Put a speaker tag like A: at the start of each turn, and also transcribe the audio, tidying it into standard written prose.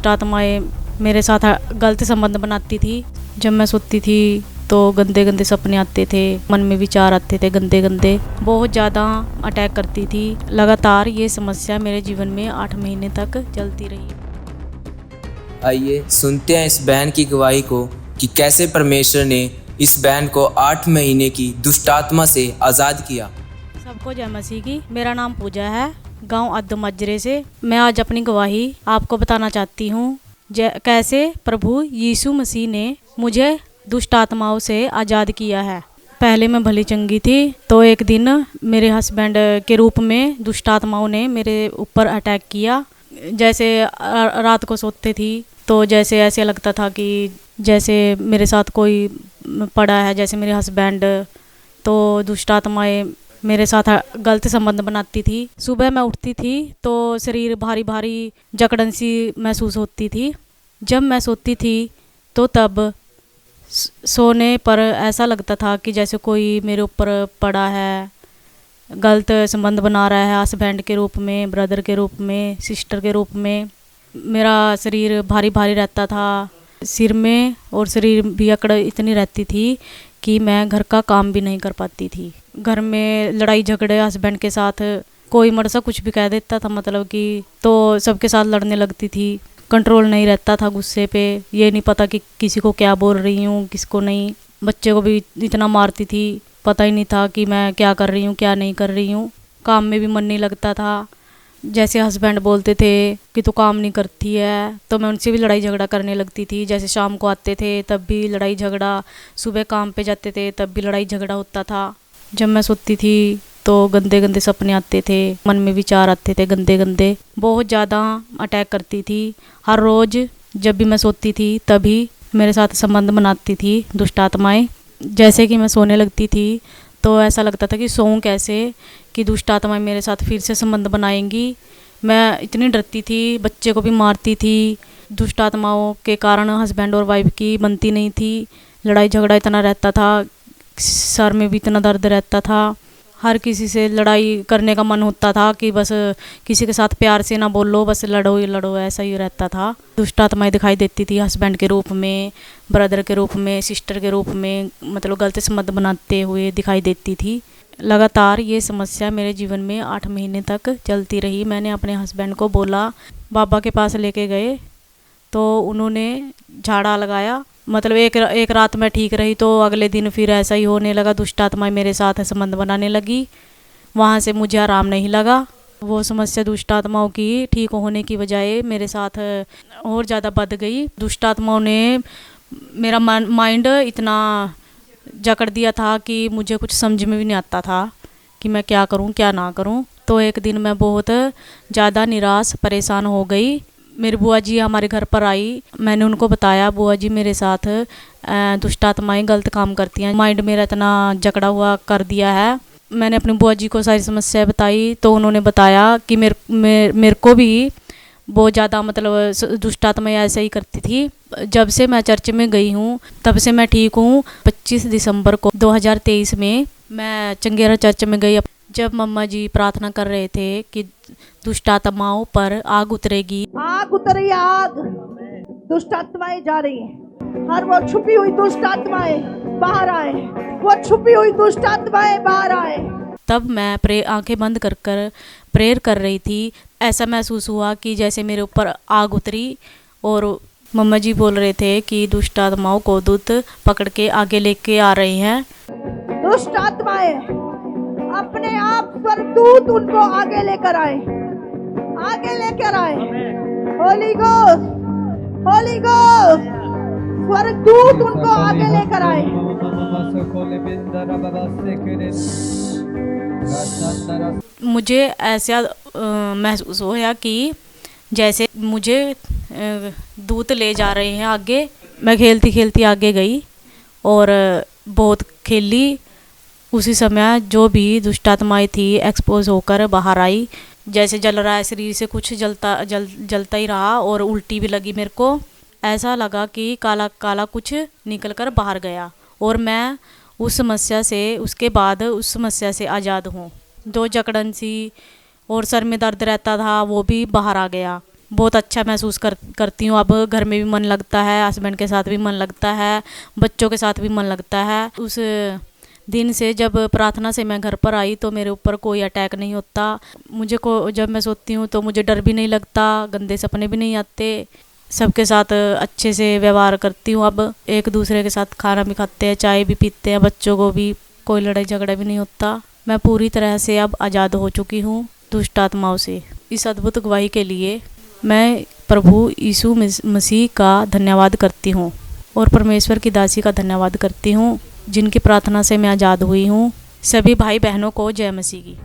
A: दुष्ट आत्माएं मेरे साथ गलत संबंध बनाती थी। जब मैं सोती थी तो गंदे गंदे सपने आते थे, मन में विचार आते थे गंदे गंदे, बहुत ज़्यादा अटैक करती थी। लगातार ये समस्या मेरे जीवन में 8 महीने तक चलती रही।
B: आइए सुनते हैं इस बहन की गवाही को कि कैसे परमेश्वर ने इस बहन को 8 महीने की दुष्टात्मा से आज़ाद किया।
A: सबको जय मसीह की। मेरा नाम पूजा है, गांव अद्दू मजरे से। मैं आज अपनी गवाही आपको बताना चाहती हूँ कैसे प्रभु यीशु मसीह ने मुझे दुष्ट आत्माओं से आज़ाद किया है। पहले मैं भली चंगी थी, तो एक दिन मेरे हस्बैंड के रूप में दुष्ट आत्माओं ने मेरे ऊपर अटैक किया। जैसे रात को सोते थी तो जैसे ऐसे लगता था कि जैसे मेरे साथ कोई पड़ा है, जैसे मेरे हस्बैंड। तो दुष्ट आत्माएं मेरे साथ गलत संबंध बनाती थी। सुबह मैं उठती थी तो शरीर भारी भारी जकड़न सी महसूस होती थी। जब मैं सोती थी तो तब सोने पर ऐसा लगता था कि जैसे कोई मेरे ऊपर पड़ा है, गलत संबंध बना रहा है, हस्बैंड के रूप में, ब्रदर के रूप में, सिस्टर के रूप में। मेरा शरीर भारी भारी रहता था, सिर में और शरीर भी अकड़ इतनी रहती थी कि मैं घर का काम भी नहीं कर पाती थी। घर में लड़ाई झगड़े हस्बैंड के साथ, कोई मरसा कुछ भी कह देता था मतलब कि, तो सबके साथ लड़ने लगती थी। कंट्रोल नहीं रहता था गुस्से पे, ये नहीं पता कि किसी को क्या बोल रही हूँ किसको नहीं। बच्चे को भी इतना मारती थी, पता ही नहीं था कि मैं क्या कर रही हूँ क्या नहीं कर रही हूँ। काम में भी मन नहीं लगता था। जैसे हस्बैंड बोलते थे कि तू काम नहीं करती है, तो मैं उनसे भी लड़ाई झगड़ा करने लगती थी। जैसे शाम को आते थे तब भी लड़ाई झगड़ा, सुबह काम पे जाते थे तब भी लड़ाई झगड़ा होता था। जब मैं सोती थी तो गंदे गंदे सपने आते थे, मन में विचार आते थे गंदे गंदे, बहुत ज़्यादा अटैक करती थी। हर रोज़ जब भी मैं सोती थी तभी मेरे साथ संबंध बनाती थी दुष्ट आत्माएं। जैसे कि मैं सोने लगती थी तो ऐसा लगता था कि सोऊं कैसे, कि दुष्ट आत्माएं मेरे साथ फिर से संबंध बनाएंगी। मैं इतनी डरती थी, बच्चे को भी मारती थी। दुष्ट आत्माओं के कारण हस्बैंड और वाइफ की बनती नहीं थी। लड़ाई झगड़ा इतना रहता था, सर में भी इतना दर्द रहता था। हर किसी से लड़ाई करने का मन होता था कि बस किसी के साथ प्यार से ना बोलो, बस लड़ो ही लड़ो, ऐसा ही रहता था। दुष्ट आत्माएं दिखाई देती थी हस्बैंड के रूप में, ब्रदर के रूप में, सिस्टर के रूप में, मतलब गलत संबंध बनाते हुए दिखाई देती थी। लगातार ये समस्या मेरे जीवन में 8 महीने तक चलती रही। मैंने अपने हस्बैंड को बोला, बाबा के पास लेके गए तो उन्होंने झाड़ा लगाया। मतलब एक रात में ठीक रही तो अगले दिन फिर ऐसा ही होने लगा। दुष्ट आत्माएं मेरे साथ संबंध बनाने लगी। वहाँ से मुझे आराम नहीं लगा। वो समस्या दुष्ट आत्माओं की ठीक होने की बजाय मेरे साथ और ज़्यादा बढ़ गई। दुष्ट आत्माओं ने मेरा माइंड इतना जकड़ दिया था कि मुझे कुछ समझ में भी नहीं आता था कि मैं क्या करूं क्या ना करूं। तो एक दिन मैं बहुत ज़्यादा निराश परेशान हो गई। मेरी बुआ जी हमारे घर पर आई। मैंने उनको बताया, बुआ जी मेरे साथ दुष्ट आत्माएं गलत काम करती हैं, माइंड मेरा इतना जकड़ा हुआ कर दिया है। मैंने अपनी बुआ जी को सारी समस्या बताई तो उन्होंने बताया कि मेरे को भी बहुत ज़्यादा मतलब दुष्ट आत्माएं ऐसे ही करती थी। जब से मैं चर्च में गई हूँ तब से मैं ठीक हूँ। 25 दिसंबर को 2023 में मैं चंगेरा चर्च में गई। जब मम्मा जी प्रार्थना कर रहे थे कि दुष्ट आत्माओं पर आग उतरेगी,
C: आग उतरी, आग, दुष्ट आत्माएं जा रही हैं। हर वो छुपी हुई दुष्ट आत्माएं बाहर आए, वो छुपी हुई दुष्ट आत्माएं बाहर आए।
A: तब मैं आंखें बंद कर प्रेयर कर रही थी। ऐसा महसूस हुआ कि जैसे मेरे ऊपर आग उतरी और मम्मा जी बोल रहे थे कि दुष्ट आत्माओं को दूत पकड़ के आगे लेके आ रहे हैं।
C: दुष्ट आत्माएं अपने आप स्वर्गदूत उनको आगे लेकर आए, आगे लेकर आए। होली गोस्ट, होली गोस्ट, स्वर्गदूत उनको आगे लेकर आए।
A: मुझे ऐसा महसूस होया कि जैसे मुझे दूत ले जा रहे हैं आगे। मैं खेलती खेलती आगे गई और बहुत खेली। उसी समय जो भी दुष्ट आत्माएं थी एक्सपोज होकर बाहर आई। जैसे जल रहा है शरीर से, कुछ जलता ही रहा और उल्टी भी लगी मेरे को। ऐसा लगा कि काला काला कुछ निकल कर बाहर गया और मैं उस समस्या से, उसके बाद उस समस्या से आज़ाद हूँ। 2 जकड़न सी और सर में दर्द रहता था वो भी बाहर आ गया। बहुत अच्छा महसूस करती हूँ। अब घर में भी मन लगता है, हस्बैंड के साथ भी मन लगता है, बच्चों के साथ भी मन लगता है। उस दिन से जब प्रार्थना से मैं घर पर आई तो मेरे ऊपर कोई अटैक नहीं होता। जब मैं सोती हूँ तो मुझे डर भी नहीं लगता, गंदे सपने भी नहीं आते। सबके साथ अच्छे से व्यवहार करती हूँ। अब एक दूसरे के साथ खाना भी खाते हैं, चाय भी पीते हैं, बच्चों को भी कोई लड़ाई झगड़ा भी नहीं होता। मैं पूरी तरह से अब आज़ाद हो चुकी हूँ दुष्ट आत्माओं से। इस अद्भुत गवाही के लिए मैं प्रभु यीशु मसीह का धन्यवाद करती हूँ और परमेश्वर की दासी का धन्यवाद करती हूँ, जिनकी प्रार्थना से मैं आज़ाद हुई हूँ। सभी भाई बहनों को जय मसीह की।